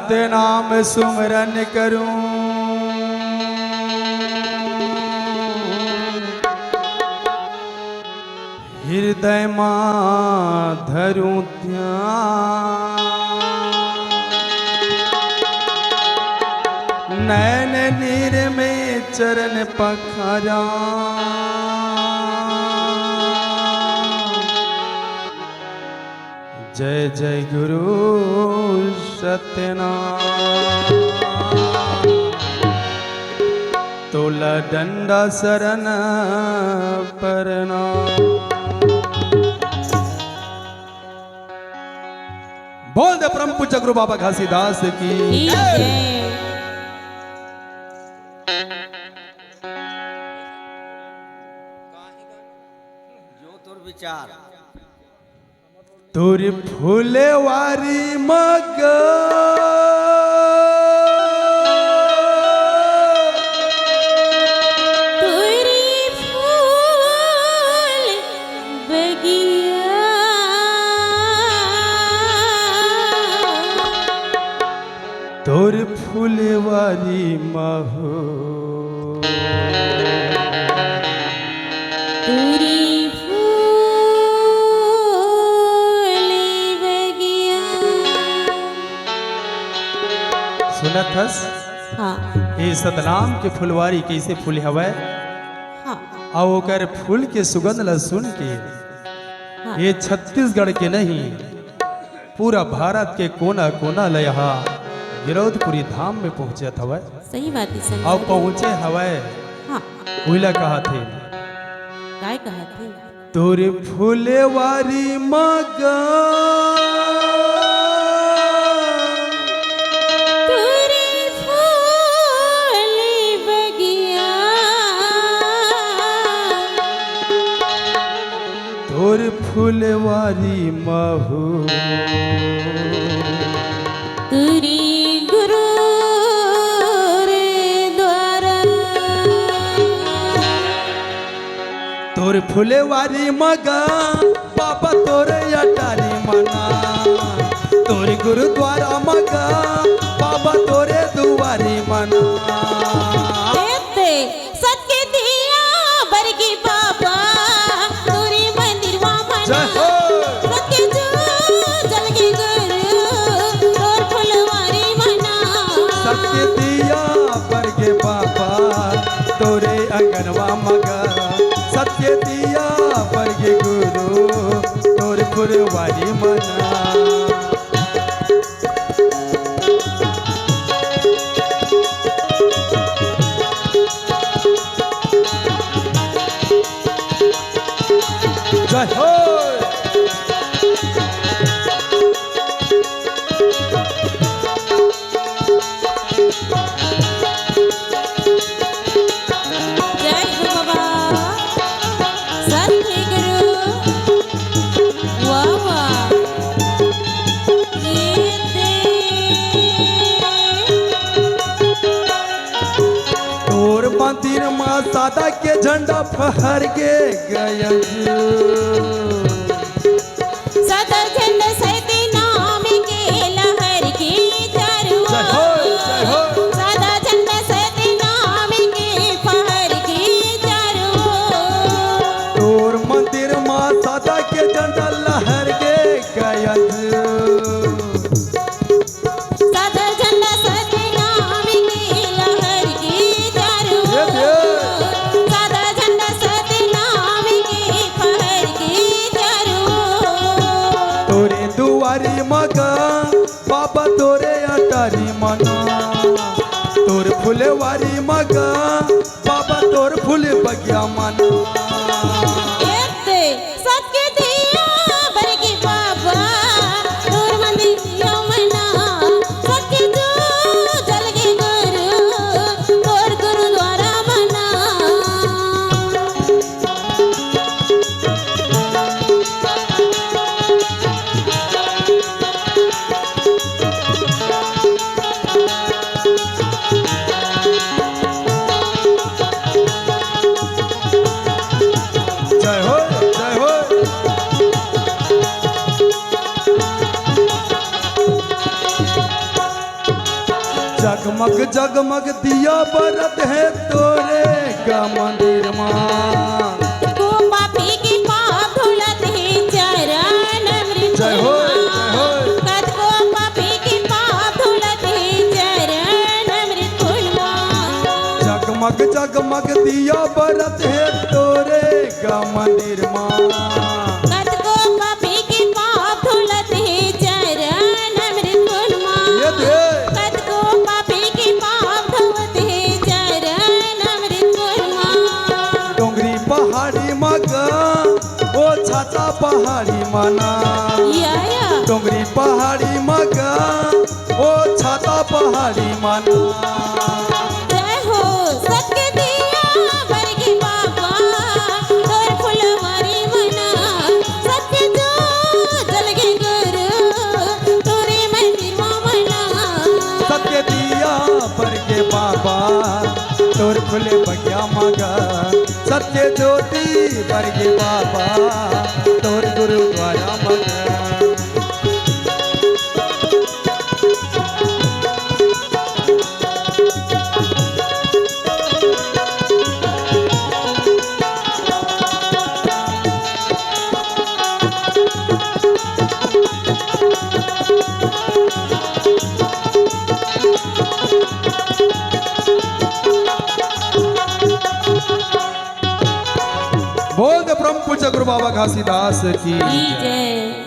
सत्य नाम सुमरन करूं, हृदय मां धरूं ध्यान, नैन नीर में चरण पखारा, जय जय गुरु सत्यनाम, तोला डंडा शरण प्रणाम। बोल दे परम पूज्य गुरु बाबा घासीदास की जो तुर विचार तुर फूले वारी मग तोर फुलवारी महो तुरी फूल बगिया। सुनत हस हाँ ये सतनाम के फुलवारी कैसे फूल हवै, हाँ और ओकर फूल के सुगंध ल सुन के हाँ। ये छत्तीसगढ़ के नहीं पूरा भारत के कोना कोना ल यहाँ गिरौदपुरी धाम में पहुंचे हवै, सही बात है सही और बात है। पहुंचे हवै हाँ उइला कहा थे काय कहा थे तोर फुलवारी मगा तुरी फूल बगिया। तोर फुलवारी महू तुरी गुरु रे द्वारा। तोर फुलवारी मगा बाबा तोरे अटारी मना, तोर गुरुद्वारा मगा बाबा तोरे दुआरी मना। देते सत्य दिया बरगी बाबा तुरी मंदिर वा मना। जय हो। सत्य जो जलगी गुरु तोर फुलवारी मना। सत्य दिया बरगे बाबा तोरे अंगनवा मगा, सत्य दिया बरगे गुरु तोर फुलवारी मना। जय हो। जय गुरु बाबा सत्य गुरु वाह वाह। ये तोर मंदिर माँ सादा के झंडा फहर के गया। सदा झंड सैती नाम के लहर की चरुआ। जय हो, जय हो। सदा झंड सैती नाम के फहर की चरुआ। तोर मंदिर माँ सादा के झंडा लहर के गया। सदा झंड सैती नाम के लहर की चरुआ। सदा झंड सैती नाम के फहर की चरुआ। तोरे दुआरी मगा बाबा तोरे अटारी मना, तोर फुलवारी मगा बाबा तोर फूल बगिया मना। एते सत्य दिया बरगी बाबा तोर मंदिर यमना। सत्य जो जलगी गुरु तोर गुरुद्वारा मना। जगमग जगमग दिया बरत है तोरे का मंदिर माँ। को पापी की पाप धुलत है चरण अमृत जय हो, जय हो। कद को पापी की पाप धुलत है चरण अमृत जगमग जगमग दिया बरत है तोरे का मंदिर माँ। कद को पापी की पाप धुलत है चरण अमृत ये दे कद को पापी की पाप धुलत है चरण अमृत डोंगरी पहाड़ी मगा ओ छाता पहाड़ी मना। या डोंगरी पहाड़ी मगा ओ छाता पहाड़ी मना। जय हो सत्य दिया बरगी बाबा तोर फुलवारी मना सत्य जो जलगे गुरु तोरे मंदिर मना सत्य दिया पर के बाबा तोर फुले बगिया मगा। सत्य ज्योति पर के बाबा तोर गुरुद्वारा मगा। बोल दे परम पूज्य गुरु बाबा घासीदास की जय।